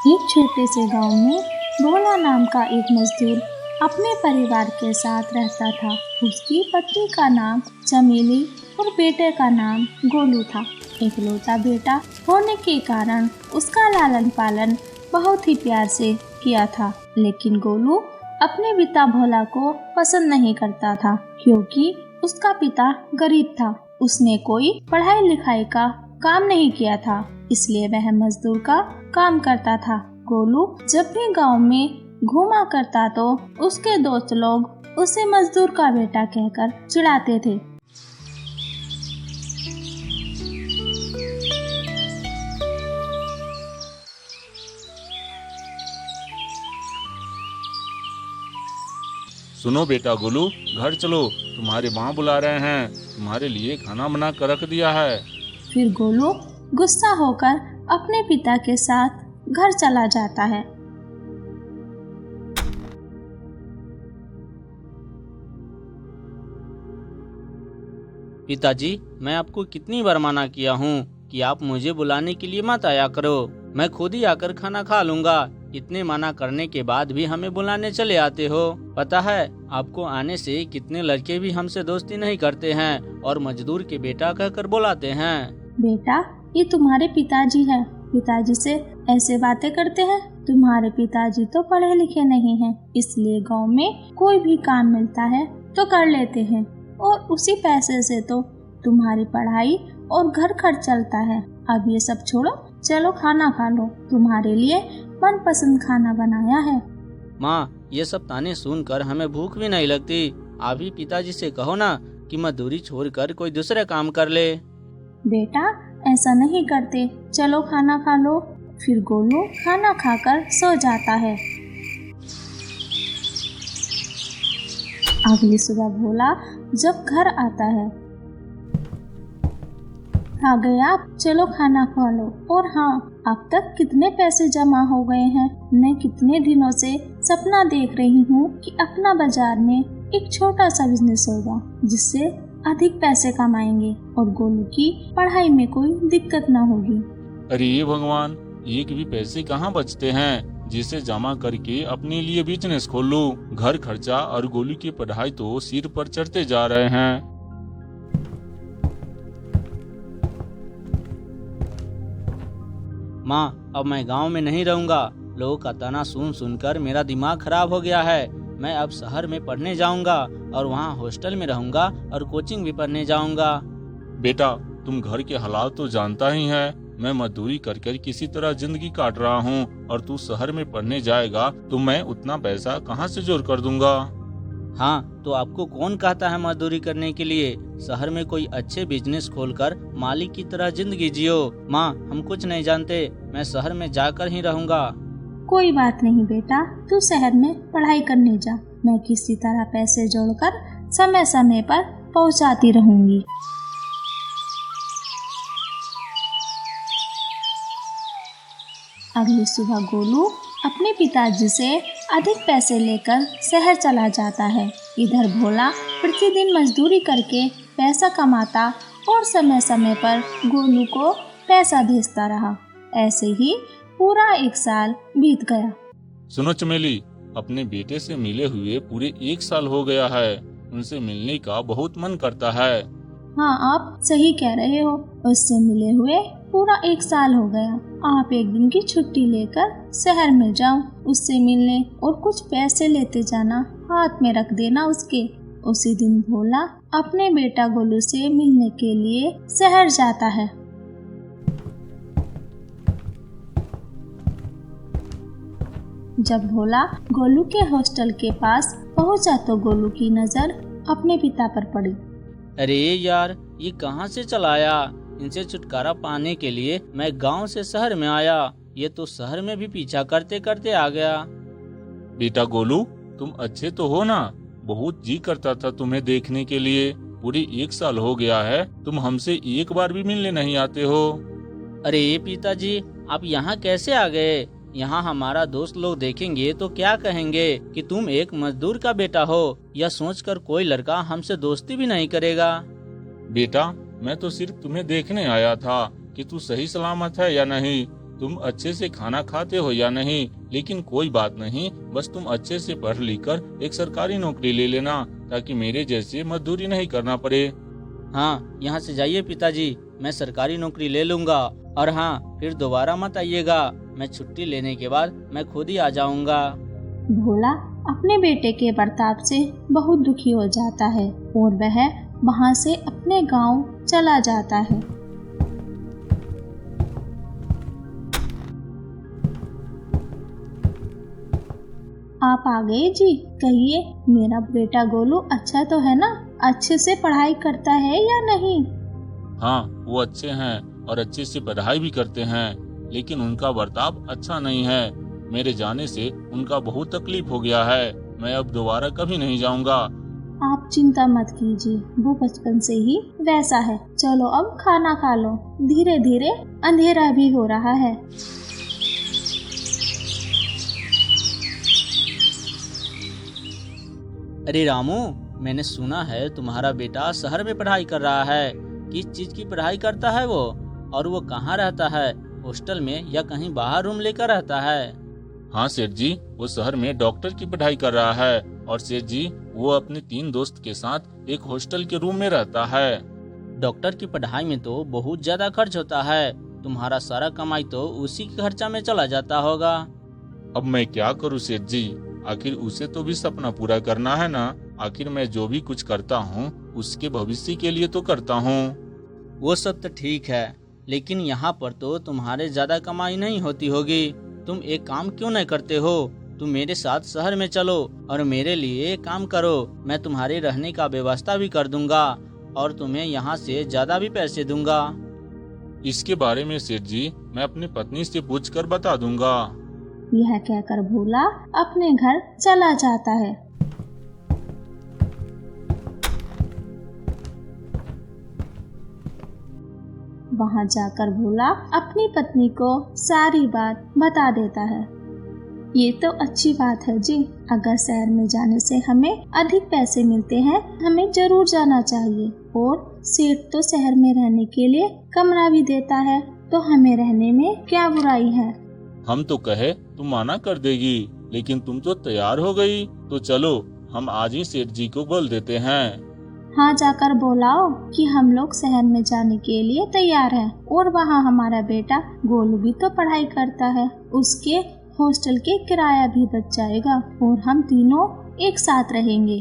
एक छोटे से गांव में भोला नाम का एक मजदूर अपने परिवार के साथ रहता था। उसकी पत्नी का नाम चमेली और बेटे का नाम गोलू था। इकलौता बेटा होने के कारण उसका लालन पालन बहुत ही प्यार से किया था। लेकिन गोलू अपने पिता भोला को पसंद नहीं करता था, क्योंकि उसका पिता गरीब था। उसने कोई पढ़ाई लिखाई का काम नहीं किया था, इसलिए वह मजदूर का काम करता था। गोलू जब भी गांव में घूमा करता तो उसके दोस्त लोग उसे मजदूर का बेटा कहकर चिढ़ाते थे। सुनो बेटा गोलू, घर चलो, तुम्हारे माँ बुला रहे हैं, तुम्हारे लिए खाना बना कर रख दिया है। फिर गोलू गुस्सा होकर अपने पिता के साथ घर चला जाता है। पिताजी, मैं आपको कितनी बार मना किया हूँ कि आप मुझे बुलाने के लिए मत आया करो, मैं खुद ही आकर खाना खा लूंगा। इतने मना करने के बाद भी हमें बुलाने चले आते हो। पता है आपको आने से कितने लड़के भी हमसे दोस्ती नहीं करते हैं और मजदूर के बेटा कहकर बुलाते हैं। बेटा, ये तुम्हारे पिताजी हैं। पिताजी से ऐसे बातें करते हैं? तुम्हारे पिताजी तो पढ़े लिखे नहीं हैं, इसलिए गांव में कोई भी काम मिलता है तो कर लेते हैं और उसी पैसे से तो तुम्हारी पढ़ाई और घर खर्च चलता है। अब ये सब छोड़ो, चलो खाना खा लो, तुम्हारे लिए मनपसंद खाना बनाया है। माँ, ये सब ताने सुनकर हमें भूख भी नहीं लगती। आप ही पिताजी से कहो ना कि मजदूरी छोड़कर कोई दूसरे काम कर ले। बेटा, ऐसा नहीं करते, चलो खाना खा लो। फिर गोलू खाना खाकर सो जाता है। अगली सुबह भोला जब घर आता है, आ गए आप, चलो खाना खा लो। और हाँ, अब तक कितने पैसे जमा हो गए हैं? मैं कितने दिनों से सपना देख रही हूँ कि अपना बाजार में एक छोटा सा बिजनेस होगा, जिससे अधिक पैसे कमाएंगे और गोलू की पढ़ाई में कोई दिक्कत ना होगी। अरे ये भगवान, एक भी पैसे कहाँ बचते हैं जिसे जमा करके अपने लिए बिजनेस खोल लूं। घर खर्चा और गोलू की पढ़ाई तो सिर पर चढ़ते जा रहे हैं। माँ, अब मैं गांव में नहीं रहूंगा। लोगों का ताना सुन सुनकर मेरा दिमाग खराब हो गया है। मैं अब शहर में पढ़ने जाऊंगा और वहाँ हॉस्टल में रहूंगा और कोचिंग भी पढ़ने जाऊंगा। बेटा, तुम घर के हालात तो जानता ही है। मैं मजदूरी कर कर किसी तरह जिंदगी काट रहा हूँ और तू शहर में पढ़ने जाएगा तो मैं उतना पैसा कहाँ से जोड़ कर दूंगा। हाँ, तो आपको कौन कहता है मजदूरी करने के लिए? शहर में कोई अच्छे बिजनेस खोलकर मालिक की तरह जिंदगी जियो। माँ, हम कुछ नहीं जानते, मैं शहर में जाकर ही रहूंगा। कोई बात नहीं बेटा, तू शहर में पढ़ाई करने जा, मैं किसी तरह पैसे जोड़कर समय समय पर पहुंचाती रहूंगी। अगली सुबह गोलू अपने पिताजी से अधिक पैसे लेकर शहर चला जाता है। इधर भोला प्रतिदिन मजदूरी करके पैसा कमाता और समय समय पर गोलू को पैसा भेजता रहा। ऐसे ही पूरा 1 साल बीत गया। सुनो चमेली, अपने बेटे से मिले हुए पूरे 1 साल हो गया है। उनसे मिलने का बहुत मन करता है। हाँ, आप सही कह रहे हो, उससे मिले हुए पूरा 1 साल हो गया। आप एक दिन की छुट्टी लेकर शहर में जाओ, उससे मिलने और कुछ पैसे लेते जाना, हाथ में रख देना उसके। उसी दिन भोला अपने बेटा गोलू से मिलने के लिए शहर जाता है। जब भोला गोलू के हॉस्टल के पास पहुंचा तो गोलू की नजर अपने पिता पर पड़ी। अरे यार, ये कहाँ से चला आया? इनसे छुटकारा पाने के लिए मैं गांव से शहर में आया, ये तो शहर में भी पीछा करते करते आ गया। बेटा गोलू, तुम अच्छे तो हो ना? बहुत जी करता था तुम्हें देखने के लिए। पूरे 1 साल हो गया है, तुम हमसे एक बार भी मिलने नहीं आते हो। अरे पिताजी, आप यहाँ कैसे आ गए? यहाँ हमारा दोस्त लोग देखेंगे तो क्या कहेंगे कि तुम एक मजदूर का बेटा हो। यह सोचकर कोई लड़का हमसे दोस्ती भी नहीं करेगा। बेटा, मैं तो सिर्फ तुम्हें देखने आया था कि तू सही सलामत है या नहीं। तुम अच्छे से खाना खाते हो या नहीं, लेकिन कोई बात नहीं, बस तुम अच्छे से पढ़ लिख कर एक सरकारी नौकरी ले लेना, ताकि मेरे जैसे मजदूरी नहीं करना पड़े। हाँ, यहाँ से जाइए पिताजी, मैं सरकारी नौकरी ले लूंगा। और हाँ, फिर दोबारा मत आइएगा, मैं छुट्टी लेने के बाद मैं खुद ही आ जाऊंगा। भोला अपने बेटे के बर्ताव से बहुत दुखी हो जाता है और वह वहाँ से अपने गांव चला जाता है। आप आ गए जी, कहिए मेरा बेटा गोलू अच्छा तो है ना? अच्छे से पढ़ाई करता है या नहीं? हाँ, वो अच्छे हैं और अच्छे से पढ़ाई भी करते हैं, लेकिन उनका बर्ताव अच्छा नहीं है। मेरे जाने से उनका बहुत तकलीफ हो गया है। मैं अब दोबारा कभी नहीं जाऊंगा। आप चिंता मत कीजिए, वो बचपन से ही वैसा है। चलो अब खाना खा लो, धीरे धीरे अंधेरा भी हो रहा है। अरे रामू, मैंने सुना है तुम्हारा बेटा शहर में पढ़ाई कर रहा है। किस चीज की पढ़ाई करता है वो? और वो कहाँ रहता है? हॉस्टल में या कहीं बाहर रूम लेकर रहता है? हाँ सेठ जी, वो शहर में डॉक्टर की पढ़ाई कर रहा है। और सेठ जी, वो अपने 3 दोस्त के साथ एक हॉस्टल के रूम में रहता है। डॉक्टर की पढ़ाई में तो बहुत ज्यादा खर्च होता है। तुम्हारा सारा कमाई तो उसी के खर्चा में चला जाता होगा। अब मैं क्या करूँ सेठ जी, आखिर उसे तो भी सपना पूरा करना है ना। आखिर मैं जो भी कुछ करता हूँ उसके भविष्य के लिए तो करता हूँ। वो सब तो ठीक है, लेकिन यहाँ पर तो तुम्हारे ज्यादा कमाई नहीं होती होगी। तुम एक काम क्यों नहीं करते हो? तुम मेरे साथ शहर में चलो और मेरे लिए काम करो। मैं तुम्हारे रहने का व्यवस्था भी कर दूंगा और तुम्हें यहाँ से ज्यादा भी पैसे दूंगा। इसके बारे में सेठ जी मैं अपनी पत्नी से पूछकर बता दूंगा। यह कहकर भोला अपने घर चला जाता है। वहाँ जाकर भोला अपनी पत्नी को सारी बात बता देता है। ये तो अच्छी बात है जी, अगर शहर में जाने से हमें अधिक पैसे मिलते हैं, हमें जरूर जाना चाहिए। और सेठ तो शहर में रहने के लिए कमरा भी देता है, तो हमें रहने में क्या बुराई है? हम तो कहे तुम मना कर देगी, लेकिन तुम तो तैयार हो गई, तो चलो हम आज ही सेठ जी को बोल देते हैं। हाँ, जाकर बोलाओ कि हम लोग शहर में जाने के लिए तैयार हैं और वहाँ हमारा बेटा गोलू भी तो पढ़ाई करता है, उसके हॉस्टल के किराया भी बच जाएगा और हम तीनों एक साथ रहेंगे।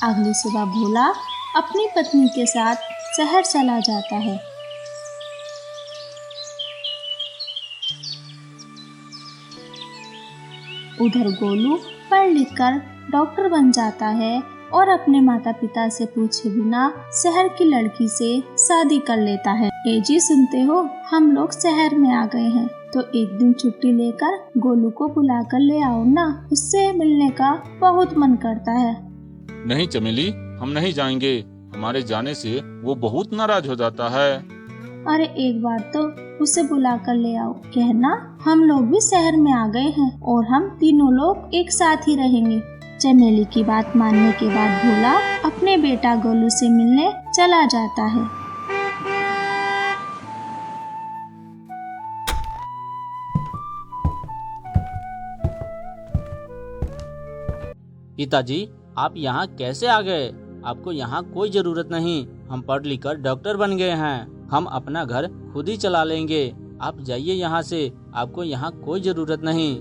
अगली सुबह भोला अपनी पत्नी के साथ शहर चला जाता है। उधर गोलू पढ़ लिख कर डॉक्टर बन जाता है और अपने माता पिता से पूछे बिना शहर की लड़की से शादी कर लेता है। ए जी, सुनते हो, हम लोग शहर में आ गए हैं, तो एक दिन छुट्टी लेकर गोलू को बुला कर ले आओ ना, उससे मिलने का बहुत मन करता है। नहीं चमेली, हम नहीं जाएंगे, हमारे जाने से वो बहुत नाराज हो जाता है। अरे एक बार तो उसे बुला कर ले आओ, कहना हम लोग भी शहर में आ गए हैं और हम तीनों लोग एक साथ ही रहेंगे। चमेली की बात मानने के बाद भोला अपने बेटा गोलू से मिलने चला जाता है। पिताजी, आप यहाँ कैसे आ गए? आपको यहाँ कोई जरूरत नहीं, हम पढ़ लिख कर डॉक्टर बन गए हैं। हम अपना घर खुद ही चला लेंगे। आप जाइए यहाँ से, आपको यहाँ कोई जरूरत नहीं।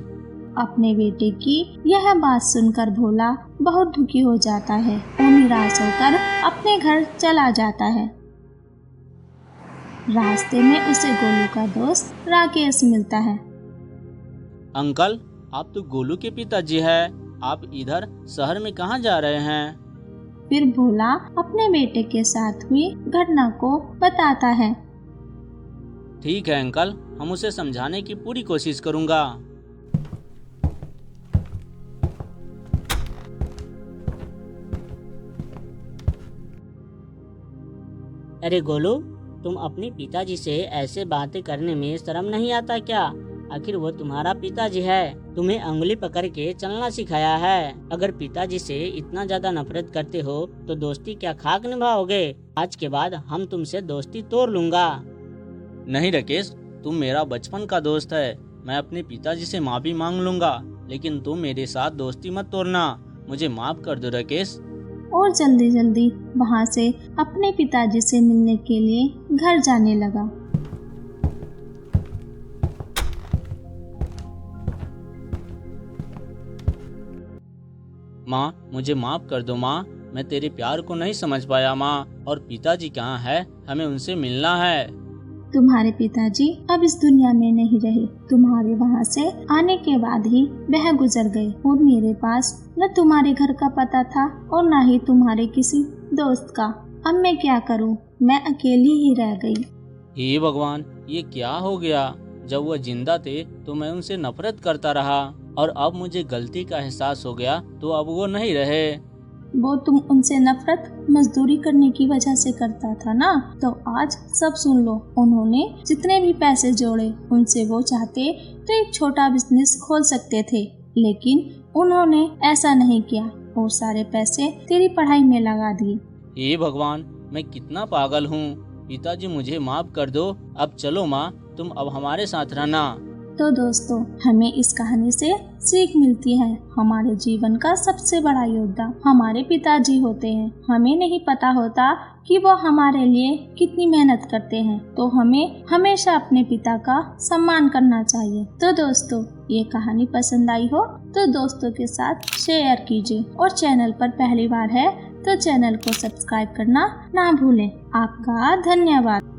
अपने बेटे की यह बात सुनकर भोला बहुत दुखी हो जाता है और निराश होकर अपने घर चला जाता है। रास्ते में उसे गोलू का दोस्त राकेश मिलता है। अंकल, आप तो गोलू के पिताजी हैं। आप इधर शहर में कहाँ जा रहे हैं? फिर भोला अपने बेटे के साथ हुई घटना को बताता है। ठीक है अंकल, हम उसे समझाने की पूरी कोशिश करूँगा। अरे गोलू, तुम अपने पिताजी से ऐसे बातें करने में शर्म नहीं आता क्या? आखिर वो तुम्हारा पिताजी है, तुम्हें उंगली पकड़ के चलना सिखाया है। अगर पिताजी से इतना ज्यादा नफरत करते हो तो दोस्ती क्या खाक निभाओगे? आज के बाद हम तुमसे दोस्ती तोड़ लूंगा। नहीं राकेश, तुम मेरा बचपन का दोस्त है। मैं अपने पिताजी से माफी मांग लूंगा, लेकिन तुम मेरे साथ दोस्ती मत तोड़ना। मुझे माफ कर दो राकेश। और जल्दी जल्दी वहाँ से अपने पिताजी से मिलने के लिए घर जाने लगा। माँ, मुझे माफ कर दो माँ, मैं तेरे प्यार को नहीं समझ पाया माँ। और पिताजी कहाँ है? हमें उनसे मिलना है। तुम्हारे पिताजी अब इस दुनिया में नहीं रहे। तुम्हारे वहाँ से आने के बाद ही वह गुजर गए और मेरे पास न तुम्हारे घर का पता था और न ही तुम्हारे किसी दोस्त का। अब मैं क्या करूँ? मैं अकेली ही रह गई। हे भगवान, ये क्या हो गया? जब वो जिंदा थे तो मैं उनसे नफरत करता रहा, और अब मुझे गलती का एहसास हो गया तो अब वो नहीं रहे। वो तुम उनसे नफरत मजदूरी करने की वजह से करता था ना? तो आज सब सुन लो। उन्होंने जितने भी पैसे जोड़े उनसे वो चाहते तो एक छोटा बिजनेस खोल सकते थे, लेकिन उन्होंने ऐसा नहीं किया और सारे पैसे तेरी पढ़ाई में लगा दिए। हे भगवान, मैं कितना पागल हूँ। पिताजी मुझे माफ कर दो। अब चलो माँ, तुम अब हमारे साथ रहना। तो दोस्तों, हमें इस कहानी से सीख मिलती है, हमारे जीवन का सबसे बड़ा योद्धा हमारे पिताजी होते हैं। हमें नहीं पता होता कि वो हमारे लिए कितनी मेहनत करते हैं, तो हमें हमेशा अपने पिता का सम्मान करना चाहिए। तो दोस्तों, ये कहानी पसंद आई हो तो दोस्तों के साथ शेयर कीजिए, और चैनल पर पहली बार है तो चैनल को सब्सक्राइब करना ना भूलें। आपका धन्यवाद।